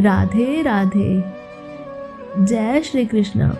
राधे राधे। जय श्री कृष्ण।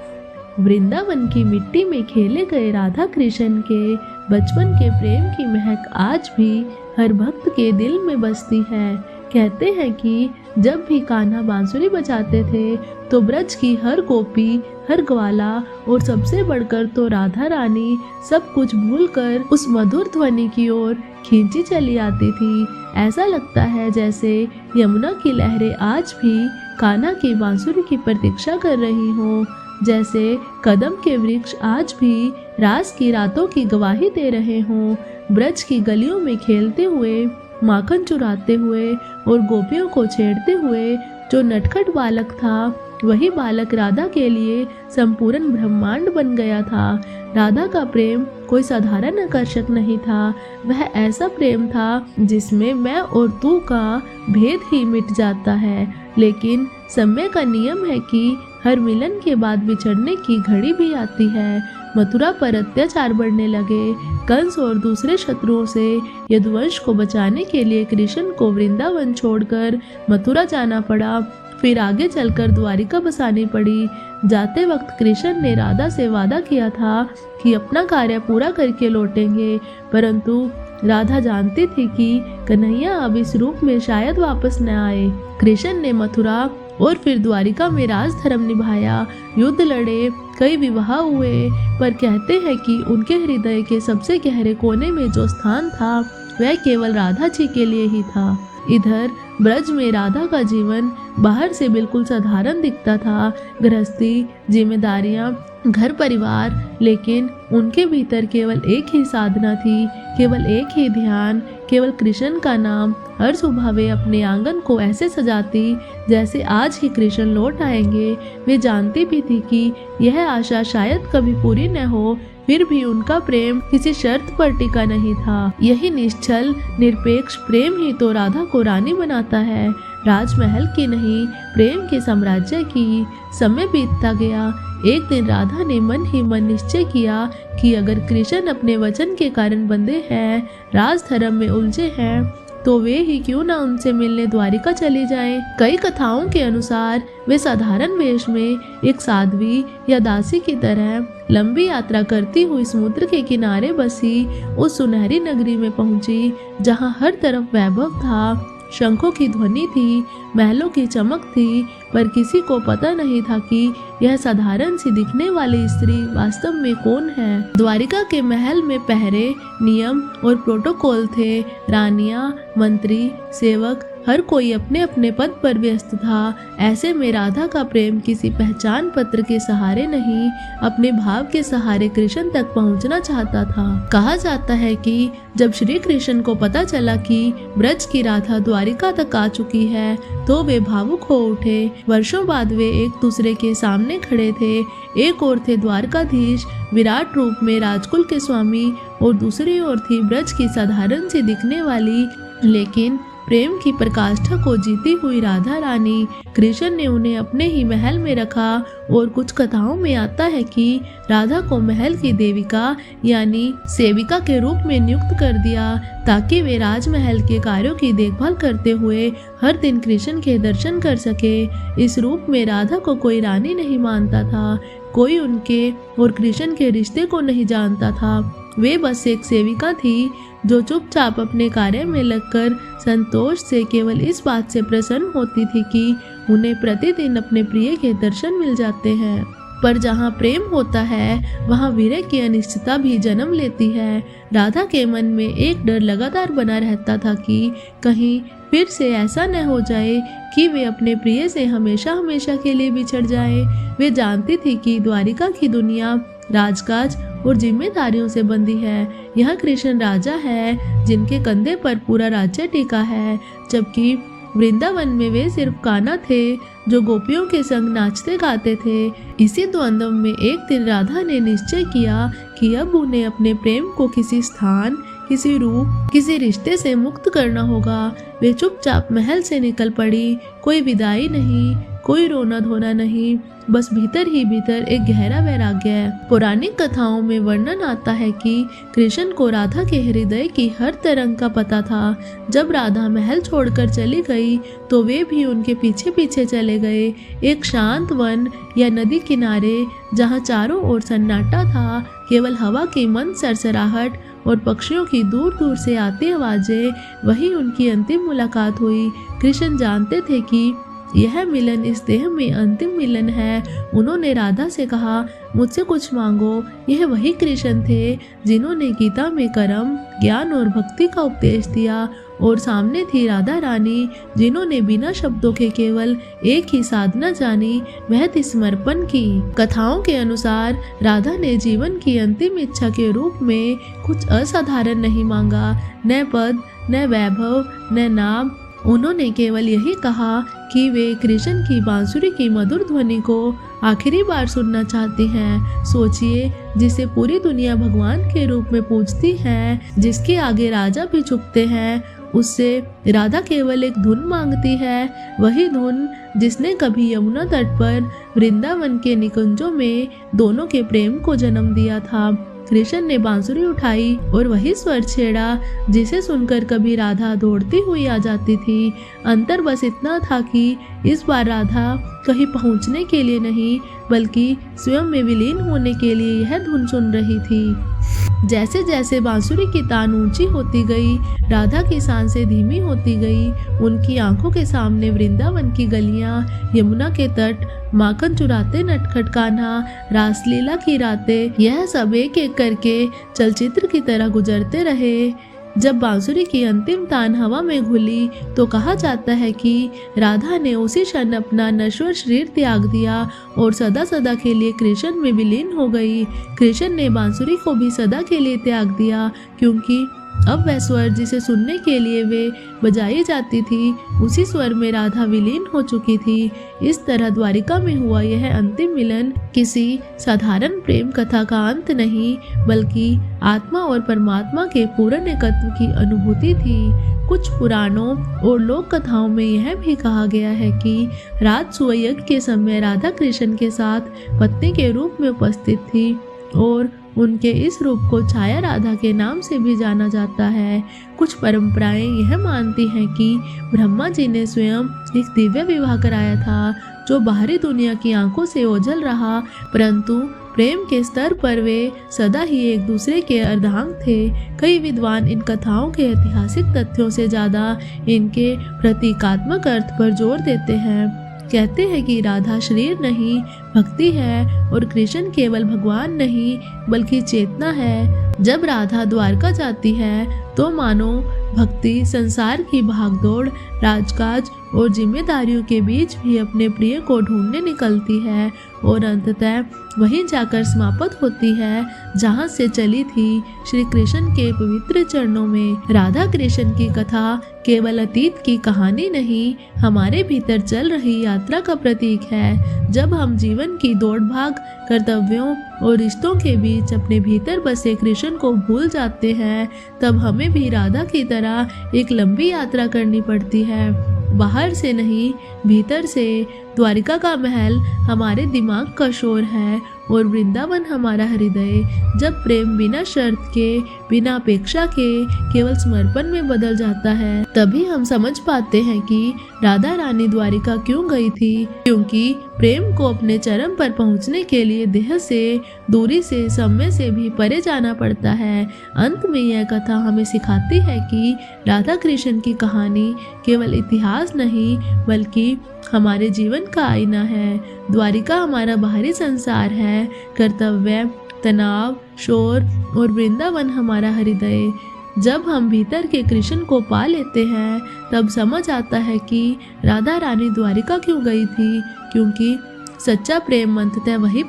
वृंदावन की मिट्टी में खेले गए राधा कृष्ण के बचपन के प्रेम की महक आज भी हर भक्त के दिल में बसती है। कहते हैं कि जब भी कान्हा बांसुरी बजाते थे तो ब्रज की हर गोपी, हर ग्वाला और सबसे बढ़कर तो राधा रानी सब कुछ भूलकर उस मधुर ध्वनि की ओर खींची चली आती थी। ऐसा लगता है जैसे यमुना की लहरें आज भी कान्हा की बांसुरी की प्रतीक्षा कर रही हों, जैसे कदम के वृक्ष आज भी रास की रातों की गवाही दे रहे हों। ब्रज की गलियों में खेलते हुए, माखन चुराते हुए और गोपियों को छेड़ते हुए जो नटखट बालक था, वही बालक राधा के लिए संपूर्ण ब्रह्मांड बन गया था। राधा का प्रेम कोई साधारण आकर्षक नहीं था, वह ऐसा प्रेम था जिसमें मैं और तू का भेद ही मिट जाता है। लेकिन समय का नियम है कि हर मिलन के बाद बिछड़ने की घड़ी भी आती है। मथुरा पर अत्याचार बढ़ने लगे। कंस और दूसरे शत्रुओं से यदुवंश को बचाने के लिए कृष्ण को वृंदावन छोड़कर मथुरा जाना पड़ा। फिर आगे चलकर द्वारिका बसानी पड़ी। जाते वक्त कृष्ण ने राधा से वादा किया था कि अपना कार्य पूरा करके लौटेंगे, परंतु राधा जानती थी कि कन्हैया अब इस रूप में शायद वापस न आए। कृष्ण ने मथुरा और फिर द्वारिका में राजधर्म निभाया, युद्ध लड़े, कई विवाह हुए, पर कहते हैं कि उनके हृदय के सबसे गहरे कोने में जो स्थान था वह केवल राधा जी के लिए ही था। इधर ब्रज में राधा का जीवन बाहर से बिल्कुल साधारण दिखता था, गृहस्थी, जिम्मेदारियां, घर परिवार, लेकिन उनके भीतर केवल एक ही साधना थी, केवल एक ही ध्यान, केवल कृष्ण का नाम। हर सुबह वे अपने आंगन को ऐसे सजाती जैसे आज ही कृष्ण लौट आएंगे। वे जानती भी थी कि यह आशा शायद कभी पूरी न हो, फिर भी उनका प्रेम किसी शर्त पर टिका नहीं था। यही निश्चल निरपेक्ष प्रेम ही तो राधा को रानी बनाता है, राजमहल की नहीं, प्रेम के साम्राज्य की। समय बीतता गया। एक दिन राधा ने मन ही मन निश्चय किया कि अगर कृष्ण अपने वचन के कारण बंधे हैं, राजधर्म में उलझे हैं, तो वे ही क्यों ना उनसे मिलने द्वारिका चली जाएं। कई कथाओं के अनुसार वे साधारण वेश में एक साध्वी या दासी की तरह लंबी यात्रा करती हुई समुद्र के किनारे बसी उस सुनहरी नगरी में पहुंची, जहां हर तरफ वैभव था, शंखों की ध्वनि थी, महलों की चमक थी, पर किसी को पता नहीं था कि यह साधारण सी दिखने वाली स्त्री वास्तव में कौन है। द्वारिका के महल में पहरे, नियम और प्रोटोकॉल थे। रानियां, मंत्री, सेवक, हर कोई अपने अपने पद पर व्यस्त था। ऐसे में राधा का प्रेम किसी पहचान पत्र के सहारे नहीं, अपने भाव के सहारे कृष्ण तक पहुंचना चाहता था। कहा जाता है कि जब श्री कृष्ण को पता चला कि ब्रज की राधा द्वारिका तक आ चुकी है, तो वे भावुक हो उठे। वर्षों बाद वे एक दूसरे के सामने खड़े थे। एक ओर थे द्वारकाधीश विराट रूप में राजकुल के स्वामी, और दूसरी ओर थी ब्रज की साधारण सी दिखने वाली लेकिन प्रेम की प्रकाष्ठा को जीती हुई राधा रानी। कृष्ण ने उन्हें अपने ही महल में रखा, और कुछ कथाओं में आता है कि राधा को महल की देविका यानी सेविका के रूप में नियुक्त कर दिया, ताकि वे राजमहल के कार्यों की देखभाल करते हुए हर दिन कृष्ण के दर्शन कर सके। इस रूप में राधा को कोई रानी नहीं मानता था, कोई उनके और कृष्ण के रिश्ते को नहीं जानता था। वे बस एक सेविका थी जो चुपचाप अपने कार्य में लगकर संतोष से केवल इस बात से प्रसन्न होती थी कि उन्हें प्रतिदिन अपने प्रिय के दर्शन मिल जाते हैं। पर जहाँ प्रेम होता है वहाँ विरह की अनिश्चितता भी जन्म लेती है। राधा के मन में एक डर लगातार बना रहता था कि कहीं फिर से ऐसा न हो जाए कि वे अपने प्रिय से हमेशा हमेशा के लिए बिछड़ जाएं। वे जानती थी कि द्वारिका की दुनिया राजकाज और जिम्मेदारियों से बंधी है। यह कृष्ण राजा है जिनके कंधे पर पूरा राज्य टिका है, जबकि वृंदावन में वे सिर्फ कान्हा थे जो गोपियों के संग नाचते गाते थे। इसी द्वंद्व में एक दिन राधा ने निश्चय किया कि अब उन्हें अपने प्रेम को किसी स्थान, किसी रूप, किसी रिश्ते से मुक्त करना होगा। वे चुपचाप महल से निकल पड़ी। कोई विदाई नहीं, कोई रोना धोना नहीं, बस भीतर ही भीतर एक गहरा वैराग्य है। पौराणिक कथाओं में वर्णन आता है कि कृष्ण को राधा के हृदय की हर तरंग का पता था। जब राधा महल छोड़कर चली गई तो वे भी उनके पीछे पीछे चले गए। एक शांत वन या नदी किनारे जहाँ चारों ओर सन्नाटा था, केवल हवा की मंद सरसराहट और पक्षियों की दूर दूर से आती आवाजें, वही उनकी अंतिम मुलाकात हुई। कृष्ण जानते थे कि यह मिलन इस देह में अंतिम मिलन है। उन्होंने राधा से कहा, मुझसे कुछ मांगो। यह वही कृष्ण थे जिन्होंने गीता में कर्म, ज्ञान और भक्ति का उपदेश दिया, और सामने थी राधा रानी जिन्होंने बिना शब्दों के केवल एक ही साधना जानी, वह थी समर्पण की। कथाओं के अनुसार राधा ने जीवन की अंतिम इच्छा के रूप में कुछ असाधारण नहीं मांगा, न पद, न वैभव, न नाम। उन्होंने केवल यही कहा कि वे कृष्ण की बांसुरी की मधुर ध्वनि को आखिरी बार सुनना चाहती हैं। सोचिए, जिसे पूरी दुनिया भगवान के रूप में पूजती है, जिसके आगे राजा भी झुकते हैं, उससे राधा केवल एक धुन मांगती है। वही धुन जिसने कभी यमुना तट पर वृंदावन के निकुंजों में दोनों के प्रेम को जन्म दिया था। कृष्ण ने बांसुरी उठाई और वही स्वर छेड़ा जिसे सुनकर कभी राधा दौड़ती हुई आ जाती थी। अंतर बस इतना था कि इस बार राधा कहीं पहुंचने के लिए नहीं, बल्कि स्वयं में विलीन होने के लिए यह धुन सुन रही थी। जैसे जैसे बांसुरी की तान ऊंची होती गई, राधा की सांसें धीमी होती गई। उनकी आंखों के सामने वृंदावन की गलियां, यमुना के तट, माखन चुराते नटखट कान्हा, रासलीला की रातें, यह सब एक एक करके चलचित्र की तरह गुजरते रहे। जब बांसुरी की अंतिम तान हवा में घुली तो कहा जाता है कि राधा ने उसी क्षण अपना नश्वर शरीर त्याग दिया और सदा सदा के लिए कृष्ण में विलीन हो गई। कृष्ण ने बांसुरी को भी सदा के लिए त्याग दिया, क्योंकि अब वह स्वर जिसे सुनने के लिए वे बजाई जाती थी, उसी स्वर में राधा विलीन हो चुकी थी। इस तरह द्वारिका में हुआ यह अंतिम मिलन किसी साधारण प्रेम कथा का अंत नहीं, बल्कि आत्मा और परमात्मा के पूर्ण एकत्व की अनुभूति थी। कुछ पुराणों और लोक कथाओं में यह भी कहा गया है कि राजसूय यज्ञ के समय राधा कृष्ण के साथ पत्नी के रूप में उपस्थित थी, और उनके इस रूप को छाया राधा के नाम से भी जाना जाता है। कुछ परंपराएं यह मानती हैं कि ब्रह्मा जी ने स्वयं एक दिव्य विवाह कराया था, जो बाहरी दुनिया की आंखों से ओझल रहा, परंतु प्रेम के स्तर पर वे सदा ही एक दूसरे के अर्धांग थे। कई विद्वान इन कथाओं के ऐतिहासिक तथ्यों से ज्यादा इनके प्रतीकात्मक अर्थ पर जोर देते हैं। कहते हैं कि राधा शरीर नहीं, भक्ति है, और कृष्ण केवल भगवान नहीं बल्कि चेतना है। जब राधा द्वारका जाती है तो मानो भक्ति संसार की भागदौड़, राजकाज और जिम्मेदारियों के बीच भी अपने प्रिय को ढूंढने निकलती है, और अंततः वहीं जाकर समाप्त होती है जहां से चली थी, श्री कृष्ण के पवित्र चरणों में। राधा कृष्ण की कथा केवल अतीत की कहानी नहीं, हमारे भीतर चल रही यात्रा का प्रतीक है। जब हम जीवन की दौड़ भाग, कर्तव्यों और रिश्तों के बीच अपने भीतर बसे कृष्ण को भूल जाते हैं, तब हमें भी राधा की तरह एक लंबी यात्रा करनी पड़ती है। बाहर से नहीं, भीतर से। द्वारिका का महल हमारे दिमाग का शोर है और वृंदावन हमारा हृदय। जब प्रेम बिना शर्त के, बिना अपेक्षा के, केवल समर्पण में बदल जाता है, तभी हम समझ पाते हैं कि राधा रानी द्वारिका क्यों गई थी। क्योंकि प्रेम को अपने चरम पर पहुंचने के लिए देह से, दूरी से, समय से भी परे जाना पड़ता है। अंत में यह कथा हमें सिखाती है कि राधा कृष्ण की कहानी केवल इतिहास नहीं, बल्कि हमारे जीवन का आईना है। द्वारिका हमारा बाहरी संसार है, कर्तव्य, तनाव, शोर, और वृंदावन हमारा हृदय। जब हम भीतर के कृष्ण को पा लेते हैं, तब समझ आता है कि राधा रानी द्वारिका क्यों गई थी, क्योंकि सच्चा प्रेम अंततः वही